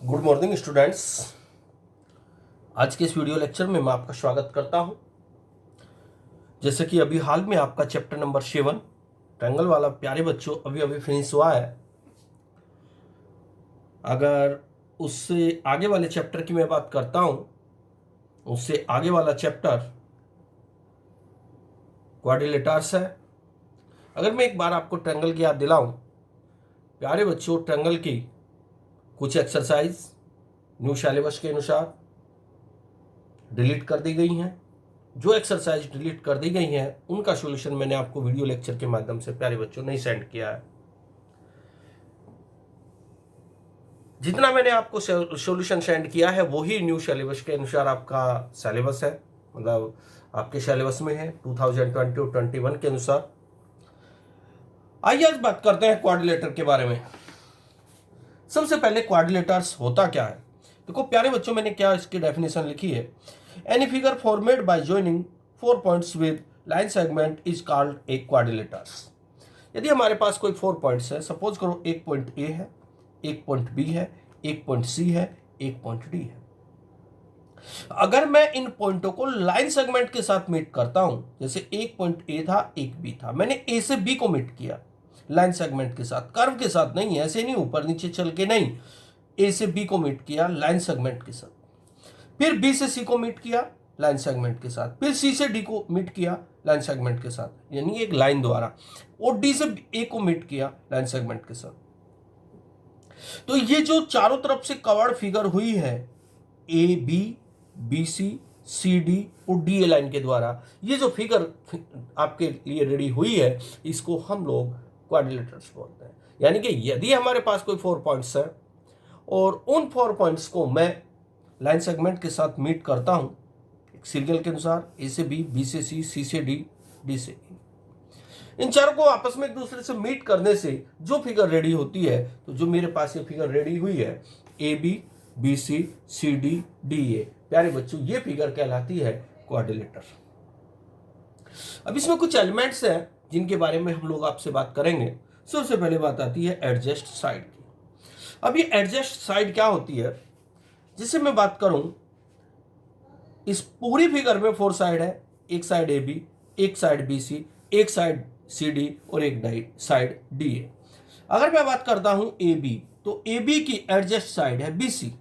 Good morning students. आज के इस वीडियो लेक्चर में मैं आपका स्वागत करता हूं। जैसे कि अभी हाल में आपका चैप्टर नंबर 7 ट्रायंगल वाला प्यारे बच्चों अभी अभी फिनिश हुआ है। अगर उससे आगे वाले चैप्टर की मैं बात करता हूं, उससे आगे वाला चैप्टर क्वाड्रिलेटर्स है। अगर मैं एक बार आपको ट्रायंगल की याद दिलाऊं प्यारे बच्चों, ट्रायंगल की कुछ एक्सरसाइज न्यू सिलेबस के अनुसार डिलीट कर दी गई हैं। जो एक्सरसाइज डिलीट कर दी गई हैं उनका सॉल्यूशन मैंने आपको वीडियो लेक्चर के माध्यम से प्यारे बच्चों नहीं सेंड किया है। जितना मैंने आपको सॉल्यूशन सेंड किया है वही न्यू सिलेबस के अनुसार आपका सिलेबस है, मतलब आपके सिलेबस में है 2020 और 21 के अनुसार। आइए आज बात करते हैं क्वाड्रिलेटर के बारे में। सबसे पहले क्वाड्रिलेटर्स होता क्या है? देखो प्यारे बच्चों, मैंने क्या इसकी डेफिनेशन लिखी है। Any figure formed by joining 4 points with line segment is called a quadrilaterals. यदि हमारे पास कोई 4 पॉइंट्स है, सपोज करो एक पॉइंट ए है, एक पॉइंट बी है, एक पॉइंट सी है, एक पॉइंट डी है। अगर मैं इन पॉइंटों को लाइन सेगमेंट के साथ मीट करता हूं, जैसे एक पॉइंट ए था, एक बी था, मैंने ए से बी को मीट किया लाइन सेगमेंट के साथ, कर्व के साथ नहीं, ऐसे नहीं ऊपर नीचे चल के नहीं, ए से बी को मीट किया लाइन सेगमेंट के साथ। फिर बी से सी को मीट किया लाइन सेगमेंट के साथ, फिर सी से डी को मीट किया लाइन सेगमेंट के साथ, यानी एक लाइन द्वारा, और डी से ए को मीट किया लाइन सेगमेंट के साथ। तो ये जो चारों तरफ से कवर्ड फिगर हुई है A B, B C, C D और डी ए लाइन के द्वारा, ये जो फिगर आपके लिए रेडी हुई है, इसको हम लोग क्वाड्रिलेटर्स बोलते हैं। यानी कि यदि हमारे पास कोई 4 पॉइंट्स है और उन 4 पॉइंट्स को मैं लाइन सेगमेंट के साथ मीट करता हूं एक सीरियल के अनुसार, ए से बी से सी से डी, डी से ई, इन चारों को आपस में एक दूसरे से मीट करने से जो फिगर रेडी होती है, तो जो मेरे पास ये फिगर रेडी हुई है A B C D D A, प्यारे बच्चों ये फिगर कहलाती है क्वाड्रिलेटर। अब इसमें कुछ एलिमेंट्स हैं जिनके बारे में हम लोग आपसे बात करेंगे। सबसे पहले बात आती है एडजस्ट साइड की। अब ये एडजस्ट साइड क्या होती है, जिससे मैं बात करूं, इस पूरी फिगर में 4 साइड है, एक साइड ए बी, एक साइड बी सी, एक साइड सी डी और एक साइड डी ए। अगर मैं बात करता हूं ए बी, तो ए बी की एडजस्ट साइड है बी सी।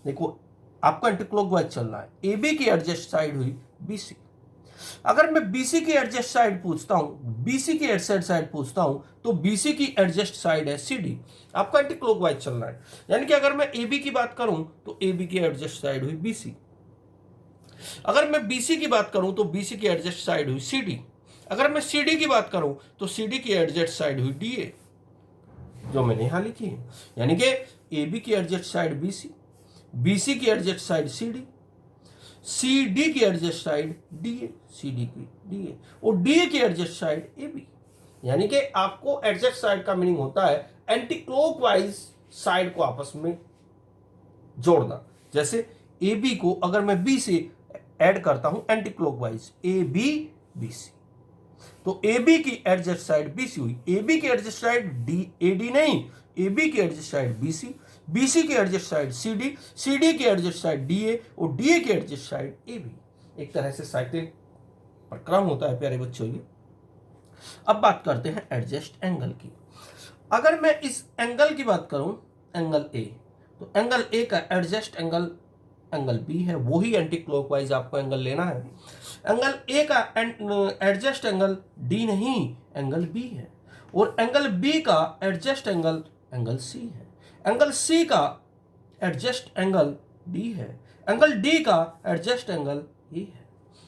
देखो आपका एंटी क्लॉकवाइज चल रहा है, ए बी की एडजस्ट साइड हुई बी सी। अगर मैं बीसी की एडजस्ट साइड पूछता हूं, बीसी की एडजस्ट साइड पूछता हूं, तो बीसी की एडजस्ट साइड है सीडी। आपका एंटी क्लॉकवाइज चल रहा है, यानी कि अगर मैं एबी की बात करूं तो एबी की एडजस्ट साइड हुई बीसी। अगर मैं बीसी की बात करूं तो बीसी की एडजस्ट साइड हुई सीडी। अगर मैं सीडी की बात करूं तो सीडी की एडजस्ट साइड हुई डीए, जो मैंने यहां लिखी है। यानी कि एबी की एडजस्ट साइड बीसी, बीसी की adjust side CD, C D की adjust side DA, C D की डीए, और डीए की एडजस्ट साइड ए बी। यानी कि आपको एडजस्ट साइड का मीनिंग होता है एंटी क्लॉकवाइज साइड को आपस में जोड़ना। जैसे ए बी को अगर मैं बी से ऐड करता हूं anti clockwise, A B B C, तो ए बी की एडजस्ट साइड बी सी हुई, ए बी की adjust side D A D नहीं, ए बी की adjust side B C, BC की एडजस्ट साइड सीडी, सीडी की एडजस्ट साइड डीए और DA की एडजस्ट साइड एबी। एक तरह से साइक्लिक प्रक्रम होता है प्यारे बच्चों ये। अब बात करते हैं एडजस्ट एंगल की। अगर मैं इस एंगल की बात करूं, एंगल ए, तो एंगल ए का एडजस्ट एंगल एंगल बी है, वही एंटी क्लॉकवाइज आपको एंगल लेना है। एंगल ए का एडजस्ट एंगल डी नहीं, एंगल बी है, और एंगल बी का एडजस्ट एंगल एंगल सी है। एंगल सी का एडजस्ट एंगल डी है, एंगल डी का एडजस्ट एंगल ई है।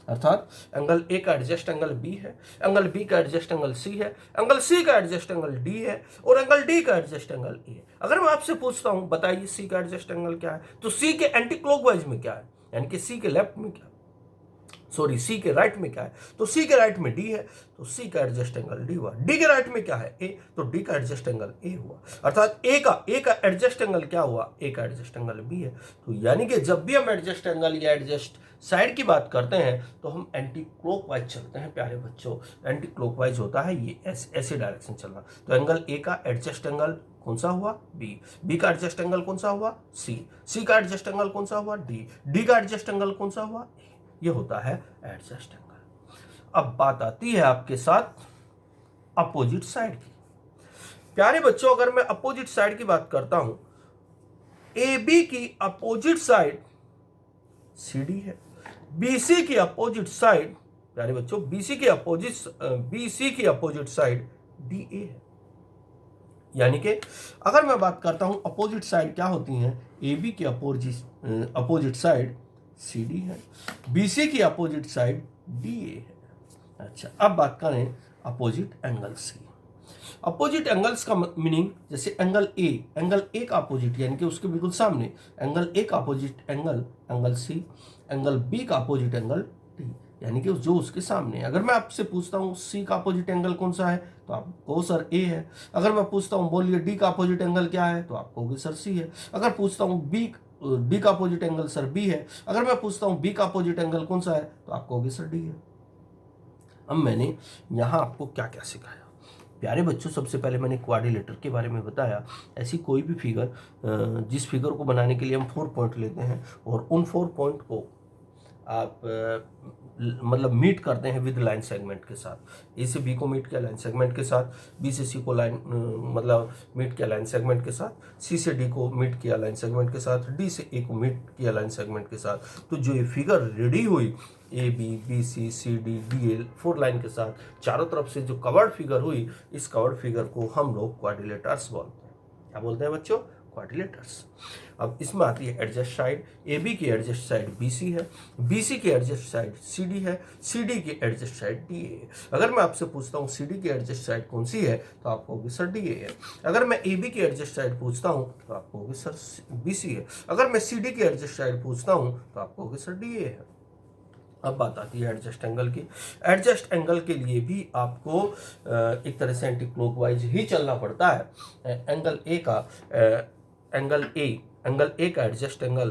अर्थात एंगल ए का एडजस्ट एंगल बी है, एंगल बी का एडजस्ट एंगल सी है, एंगल सी का एडजस्ट एंगल डी है, और एंगल डी का एडजस्ट एंगल ई है। अगर मैं आपसे पूछता हूं बताइए सी का एडजस्ट एंगल क्या है, तो सी के एंटी क्लॉकवाइज में क्या है, यानी कि सी के लेफ्ट में क्या है, सॉरी सी के राइट में क्या है, तो सी के राइट में डी है, तो सी का एडजस्ट एंगल डी हुआ। डी के राइट में क्या है, ए, तो डी का एडजस्ट एंगल ए हुआ। अर्थात ए का एडजस्ट एंगल क्या हुआ, ए का एडजस्ट एंगल बी है। तो यानी कि जब भी हम एडजस्ट एंगल या एडजस्ट साइड की बात करते हैं तो हम एंटी क्लॉकवाइज चलते हैं प्यारे बच्चों। एंटी क्लॉकवाइज होता है ये, ऐसे डायरेक्शन चलना। तो एंगल ए का एडजस्ट एंगल कौन सा हुआ? बी। बी का एडजस्ट एंगल कौन सा हुआ? सी। सी का एडजस्ट एंगल कौन सा हुआ? डी। डी का एडजस्ट एंगल कौन सा हुआ? ए। ये होता है एडजस्ट एंगल। अब बात आती है आपके साथ अपोजिट साइड की। प्यारे बच्चों, अगर मैं अपोजिट साइड की बात करता हूं, ए बी की अपोजिट साइड सी डी है, बीसी की अपोजिट साइड, प्यारे बच्चों, बीसी की अपोजिट साइड डी ए है। यानी कि अगर मैं बात करता हूं अपोजिट साइड क्या होती हैं, ए बी की अपोजिट साइड सी डी है, बीसी की अपोजिट साइड डी ए है। अच्छा, अब बात करें अपोजिट एंगल्स की। अपोजिट एंगल्स का मीनिंग, जैसे एंगल ए का अपोजिट यानी कि उसके बिल्कुल सामने, एंगल ए का opposite angle C, angle B का अपोजिट एंगल डी, यानी कि जो उसके सामने है। अगर मैं आपसे पूछता हूँ सी का अपोजिट एंगल कौन सा है, तो आप कहो सर ए है। अगर मैं पूछता हूँ बोलिए डी का अपोजिट एंगल क्या है, तो आप कहोगे सर सी है। अगर पूछता हूँ डी का अपोजिट एंगल सर बी है। अगर मैं पूछता हूँ बी का अपोजिट एंगल कौन सा है, तो आप कहोगे सर डी है। अब मैंने यहाँ आपको क्या क्या सिखाया? प्यारे बच्चों, सबसे पहले मैंने क्वाड्रिलेटर के बारे में बताया। ऐसी कोई भी फिगर, जिस फिगर को बनाने के लिए हम 4 पॉइंट लेते हैं और उन 4 पॉइंट को आप मतलब मीट करते हैं विद लाइन सेगमेंट के साथ। ए से बी को मीट किया लाइन सेगमेंट के साथ, बी से सी को मतलब मीट किया लाइन सेगमेंट के साथ, सी से डी को मीट किया लाइन सेगमेंट के साथ, डी से ए को मीट किया लाइन सेगमेंट के साथ। तो जो ये फिगर रेडी हुई, A B C C D D L 4 line के साथ, चारों तरफ से जो कवर्ड फिगर हुई, इस कवर्ड फिगर को हम लोग क्वाड्रिलेटर्स बोलते हैं। क्या बोलते हैं बच्चों? क्वाड्रिलेटर्स। अब इसमें आती है एडजस्ट साइड। ए बी की एडजस्ट साइड बी सी है, बी सी की एडजस्ट साइड सी डी है, सी डी की एडजस्ट साइड डी ए है। अगर मैं आपसे पूछता हूँ सी डी की एडजस्ट साइड कौन सी है, तो आप कहोगे सर डी ए है। अगर मैं ए बी की एडजस्ट साइड पूछता हूँ, तो आप कहोगे सर बी सी है। अगर मैं सी डी की एडजस्ट साइड पूछता हूँ, तो आप कहोगे सर डी ए है। अब बात आती है एडजस्ट एंगल की। एडजस्ट एंगल के लिए भी आपको एक तरह से एंटी क्लॉकवाइज ही चलना पड़ता है। एंगल ए का एडजस्ट एंगल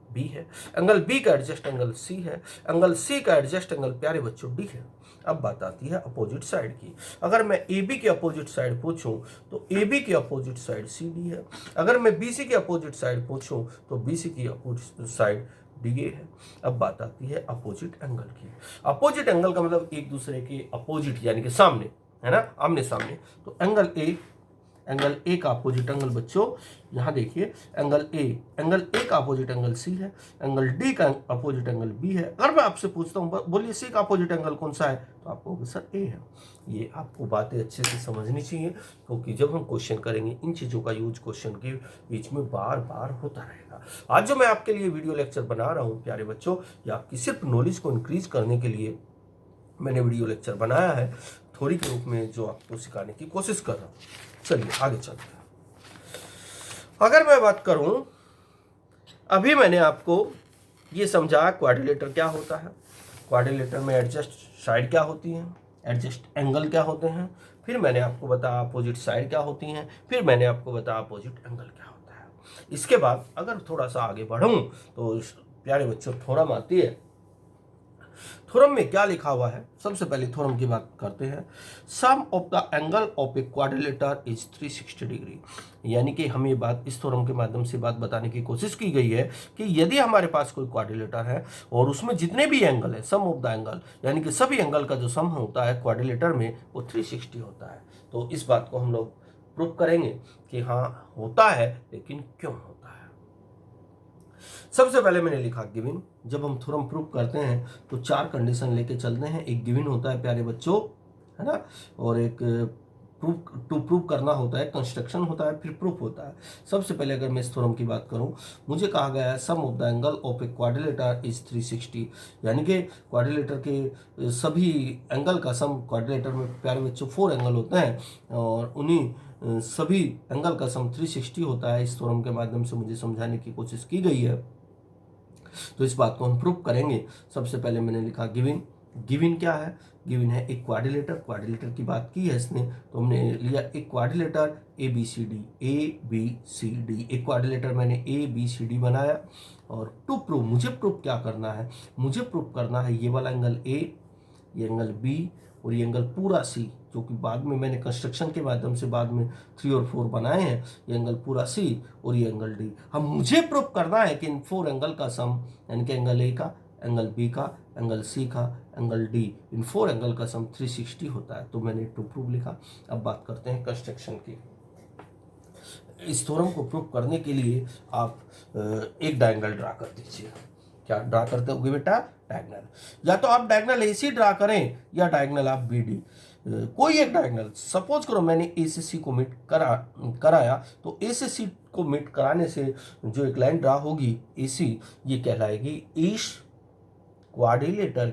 बी है, एंगल बी का एडजस्ट एंगल सी है, एंगल सी का एडजस्ट एंगल, प्यारे बच्चों, डी है। अब बात आती है अपोजिट साइड की। अगर मैं ए बी की अपोजिट साइड पूछूं, तो ए बी की अपोजिट साइड सी डी है। अगर मैं बी सी की अपोजिट साइड पूछूं, तो बी सी की अपोजिट साइड डी ए है। अब बात आती है अपोजिट एंगल की। अपोजिट एंगल का मतलब एक दूसरे के अपोजिट, यानी कि सामने, है ना, आमने सामने। तो एंगल ए का अपोजिट एंगल बच्चों, यहाँ देखिए, एंगल ए का अपोजिट एंगल सी है, एंगल डी का अपोजिट एंगल बी है। अगर मैं आपसे पूछता हूँ बोलिए सी का अपोजिट एंगल कौन सा है, तो आप कहोगे सर ए है। ये आपको बातें अच्छे से समझनी चाहिए, क्योंकि जब हम क्वेश्चन करेंगे इन चीज़ों का यूज क्वेश्चन के बीच में बार बार होता रहेगा। आज जो मैं आपके लिए वीडियो लेक्चर बना रहा हूँ प्यारे बच्चों, ये आपकी सिर्फ नॉलेज को इंक्रीज करने के लिए मैंने वीडियो लेक्चर बनाया है, थोड़ी के रूप में जो आपको सिखाने की कोशिश कर रहा हूँ। चलिए आगे चलते हैं। अगर मैं बात करूं, अभी मैंने आपको ये समझा क्वाड्रिलेटर क्या होता है, क्वाड्रिलेटर में एडजस्ट साइड क्या होती है, एडजस्ट एंगल क्या होते हैं, फिर मैंने आपको बताया अपोजिट साइड क्या होती हैं, फिर मैंने आपको बताया अपोजिट एंगल क्या होता है। इसके बाद अगर थोड़ा सा आगे बढ़ूं, तो प्यारे बच्चों थ्योरम आती है। थ्योरम में क्या लिखा हुआ है, सबसे पहले थ्योरम की बात करते हैं। Sum of the angle of a quadrilateral is 360 degree. यानी कि हम ये बात इस थ्योरम के माध्यम से बात बताने की कोशिश की गई है कि यदि हमारे पास कोई क्वाड्रिलेटर है और उसमें जितने भी एंगल है, सम ऑफ द एंगल, यानी कि सभी एंगल का जो सम होता है क्वाड्रिलेटर में, वो 360 होता है। तो इस बात को हम लोग प्रूव करेंगे कि हाँ होता है, लेकिन क्यों होता है। सबसे पहले मैंने लिखा गिवन। जब हम थ्योरम प्रूव करते हैं तो 4 कंडीशन लेके चलते हैं। एक गिवन होता है प्यारे बच्चों, है ना, और एक प्रूव करना होता है, कंस्ट्रक्शन होता है, फिर प्रूफ होता है। सबसे पहले अगर मैं इस थ्योरम की बात करूं, मुझे कहा गया है sum of the angle of a quadrilateral is 360, यानी कि क्वाड्रिलेटर के सभी एंगल का सम, क्वाड्रिलेटर में प्यारे बच्चों 4 एंगल होते हैं और उन्हीं सभी एंगल का सम 360 होता है। इस थ्योरम के माध्यम से मुझे समझाने की कोशिश की गई है, तो इस बात को हम प्रूव करेंगे। सबसे पहले मैंने लिखा गिवन। गिवन क्या है? गिवन है एक क्वाड्रिलेटर। क्वाड्रिलेटर की बात की है इसने, तो हमने लिया एक quadrilateral A B C D. एक क्वाड्रिलेटर मैंने ए बी सी डी बनाया। और टू प्रूव, मुझे प्रूव क्या करना है, मुझे प्रूव करना है ये वाला एंगल ए, ये एंगल बी और ये एंगल पूरा सी, जो कि बाद में मैंने कंस्ट्रक्शन के माध्यम से बाद में 3 और 4 बनाए हैं, ये एंगल पूरा सी और ये एंगल डी। हम मुझे प्रूव करना है कि इन 4 एंगल का सम, यानी कि एंगल ए का, एंगल बी का, एंगल सी का, एंगल डी, इन 4 एंगल का सम 360 होता है। तो मैंने टू प्रूव लिखा। अब बात करते हैं कंस्ट्रक्शन की। इस थ्योरम को प्रूव करने के लिए आप एक डायगोनल ड्रा कर दीजिए। क्या ड्रा करते होगे बेटा? डायगोनल। या तो आप डायगोनल एसी ड्रा करें या डायगोनल आप बीडी, कोई एक डायगोनल। सपोज करो मैंने ए से सी को मीट कराया, तो ए से सी को मीट कराने से जो एक लाइन ड्रा होगी एसी, ये कहलाएगी इस क्वाड्रिलेटर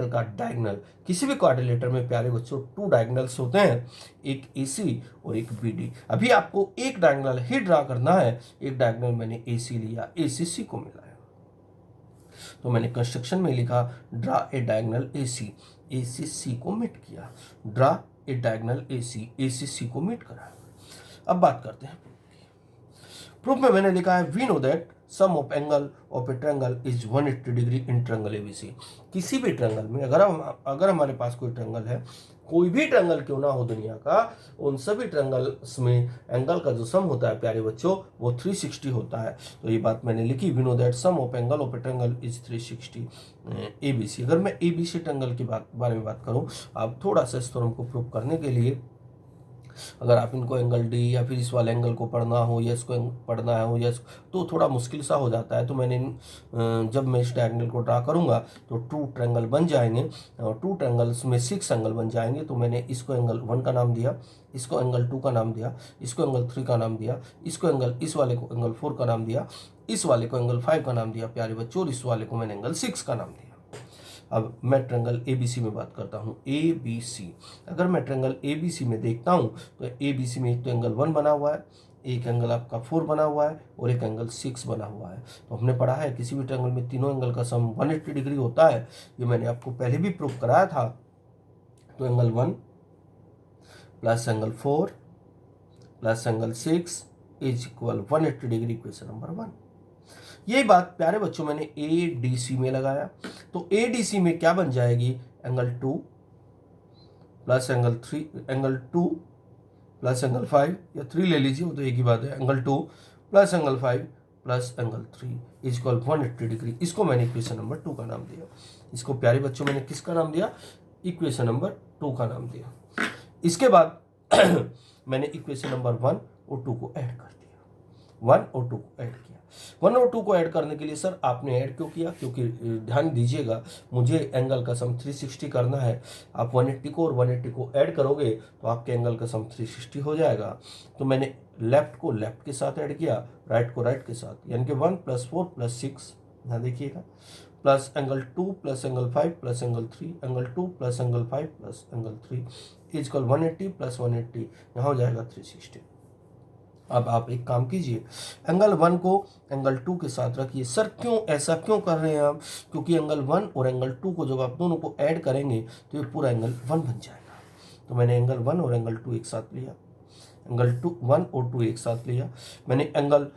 का डायगोनल। किसी भी क्वाड्रिलेटर में प्यारे बच्चों 2 डायगोनल्स होते हैं, एक एसी और एक बीडी। अभी आपको एक डायगोनल ही ड्रा करना है। एक डायगोनल मैंने एसी लिया, एसीसी को मिला है, तो मैंने कंस्ट्रक्शन में लिखा draw a diagonal AC, ACC को मीट किया। Draw a diagonal AC, ACC को मीट करा। अब बात करते हैं प्रूफ में। मैंने लिखा है we know that sum of angle of a triangle is 180 degree in triangle ABC. किसी भी ट्रायंगल में अगर हमारे पास कोई ट्रायंगल है, कोई भी ट्रायंगल क्यों ना हो दुनिया का, उन सभी ट्रायंगल्स में एंगल का जो सम होता है प्यारे बच्चों वो 360 होता है। तो ये बात मैंने लिखी, we know that sum of angle of a triangle is 360 ABC. अगर मैं एबीसी ट्रायंगल की बारे में बात करूं, आप थोड़ा सा इस थ्योरम को प्रूव करने के लिए, अगर आप इनको एंगल डी या फिर इस वाले एंगल को पढ़ना हो या इसको पढ़ना हो या तो थोड़ा मुश्किल सा हो जाता है। तो मैंने जब मैं इस ट्रायंगल को ड्रा करूंगा तो 2 ट्रायंगल बन जाएंगे और 2 ट्रायंगल्स में 6 एंगल बन जाएंगे। तो मैंने इसको एंगल 1 का नाम दिया, इसको एंगल 2 का नाम दिया, इसको एंगल 3 का नाम दिया, इस वाले को एंगल 4 का नाम दिया, इस वाले को एंगल 5 का नाम दिया प्यारे बच्चों, और इस वाले को मैंने एंगल 6 का नाम दिया। अब मैं ट्रायंगल एबीसी में बात करता हूँ। एबीसी, अगर मैं ट्रायंगल एबीसी में देखता हूँ तो एबीसी में एक तो एंगल 1 बना हुआ है, एक एंगल आपका 4 बना हुआ है और एक एंगल 6 बना हुआ है। तो हमने पढ़ा है किसी भी ट्रायंगल में तीनों एंगल का सम 180 डिग्री होता है। ये मैंने आपको पहले भी प्रूव कराया था। तो angle 1 plus angle 4 plus angle 6 is equal 180 degree, equation number 1। यही बात प्यारे बच्चों मैंने ए डी सी में लगाया। तो ए डी सी में क्या बन जाएगी? Angle 2 plus angle 3, angle 2 plus angle 5 या 3 ले लीजिए, वो तो एक ही बात है। Angle 2 plus angle 5 plus angle 3 is equal 180 degree. इसको मैंने इक्वेशन नंबर 2 का नाम दिया। इसको प्यारे बच्चों मैंने किसका नाम दिया? इक्वेशन नंबर 2 का नाम दिया। इसके बाद मैंने इक्वेशन नंबर 1 और 2 को ऐड कर दिया। 1 और 2 को ऐड किया। 1 और 2 को ऐड करने के लिए सर आपने ऐड क्यों किया? क्योंकि ध्यान दीजिएगा, मुझे एंगल का सम 360 करना है। आप 180 को और 180 को ऐड करोगे तो आपके एंगल का सम 360 हो जाएगा। तो मैंने लेफ्ट को लेफ्ट के साथ ऐड किया, राइट को राइट के साथ, यानी कि 1 + 4 + 6, यहाँ देखिएगा, plus angle 2 plus angle 5 plus angle 3, angle 2 plus angle 5 plus angle 3 is equal 180 + 180, यहाँ हो जाएगा 360। अब आप एक काम कीजिए, एंगल 1 को एंगल 2 के साथ रखिए। सर क्यों ऐसा क्यों कर रहे हैं आप? क्योंकि एंगल 1 और एंगल 2 को जब आप दोनों को ऐड करेंगे तो ये पूरा एंगल 1 बन जाएगा। तो मैंने एंगल 1 और एंगल 2 एक साथ लिया, एंगल 1 और 2 एक साथ लिया। मैंने एंगल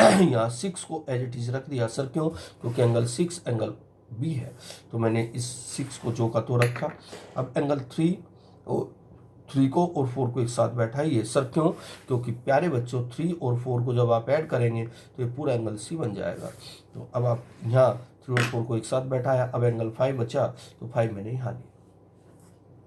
यहाँ 6 को एज इट इज रख दिया। सर क्यों? क्योंकि एंगल 6 एंगल बी है, तो मैंने इस 6 को जो का तो रखा। अब एंगल 3 को और 4 को एक साथ बैठाइए। सर क्यों? क्योंकि प्यारे बच्चों 3 और 4 को जब आप ऐड करेंगे तो ये पूरा एंगल सी बन जाएगा। तो अब आप यहाँ 3 और 4 को एक साथ बैठाया। अब एंगल 5 बचा, तो 5 मैंने यहाँ लिया।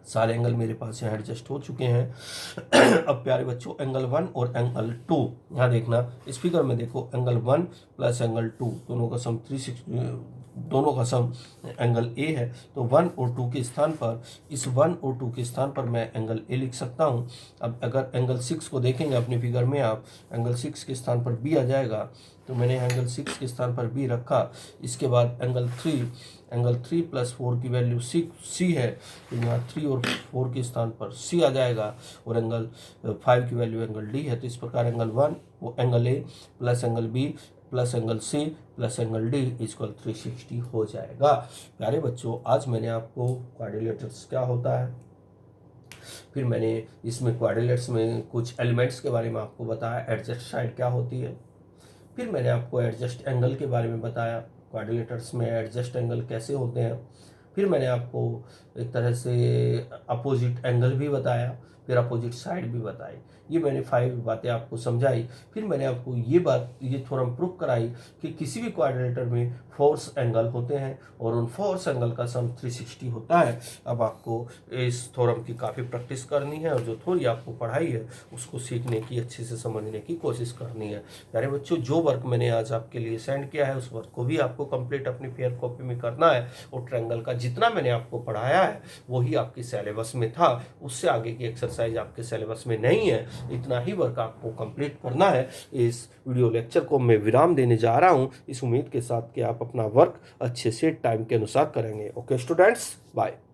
सारे एंगल मेरे पास यहाँ एडजस्ट हो चुके हैं। अब प्यारे बच्चों एंगल 1 और एंगल 2, यहाँ देखना इस फिगर में देखो, एंगल 1 प्लस एंगल 2 दोनों का सम 360, दोनों का सम एंगल ए है। तो 1 और 2 के स्थान पर, इस 1 और 2 के स्थान पर मैं एंगल ए लिख सकता हूँ। अब अगर एंगल 6 को देखेंगे अपने फिगर में आप, एंगल 6 के स्थान पर बी आ जाएगा। तो मैंने एंगल 6 के स्थान पर बी रखा। इसके बाद एंगल 3 + 4 की वैल्यू सी है, तो यहाँ 3 और 4 के स्थान पर सी आ जाएगा। और एंगल 5 की वैल्यू एंगल डी है। तो इस प्रकार एंगल 1 वो angle A plus angle B plus angle C plus angle D equal 360 हो जाएगा। प्यारे बच्चों आज मैंने आपको क्वाड्रिलेटर्स क्या होता है, फिर मैंने इसमें क्वाड्रिलेटर्स में कुछ एलिमेंट्स के बारे में आपको बताया, एडजस्ट साइड क्या होती है, फिर मैंने आपको एडजस्ट एंगल के बारे में बताया, क्वाड्रिलेटर्स में एडजस्ट एंगल कैसे होते हैं, फिर मैंने आपको एक तरह से अपोजिट एंगल भी बताया, फिर अपोजिट साइड भी बताई। ये मैंने 5 बातें आपको समझाई। फिर मैंने आपको ये थ्योरम प्रूव कराई कि किसी भी क्वाड्रिलेटरल में फोर्स एंगल होते हैं और उन फोर्स एंगल का सम 360 होता है। अब आपको इस थ्योरम की काफ़ी प्रैक्टिस करनी है और जो थ्योरी आपको पढ़ाई है उसको सीखने की, अच्छे से समझने की कोशिश करनी है। प्यारे बच्चों, जो वर्क मैंने आज आपके लिए सेंड किया है उस वर्क को भी आपको कंप्लीट अपनी फेयर कॉपी में करना है और ट्रायंगल का जितना मैंने आपको पढ़ाया है वही आपके सिलेबस में था, उससे आगे की एक्सरसाइज आपके सिलेबस में नहीं है। इतना ही वर्क आपको कंप्लीट करना है। इस वीडियो लेक्चर को मैं विराम देने जा रहा हूं, इस उम्मीद के साथ कि आप अपना वर्क अच्छे से टाइम के अनुसार करेंगे। Okay students, bye.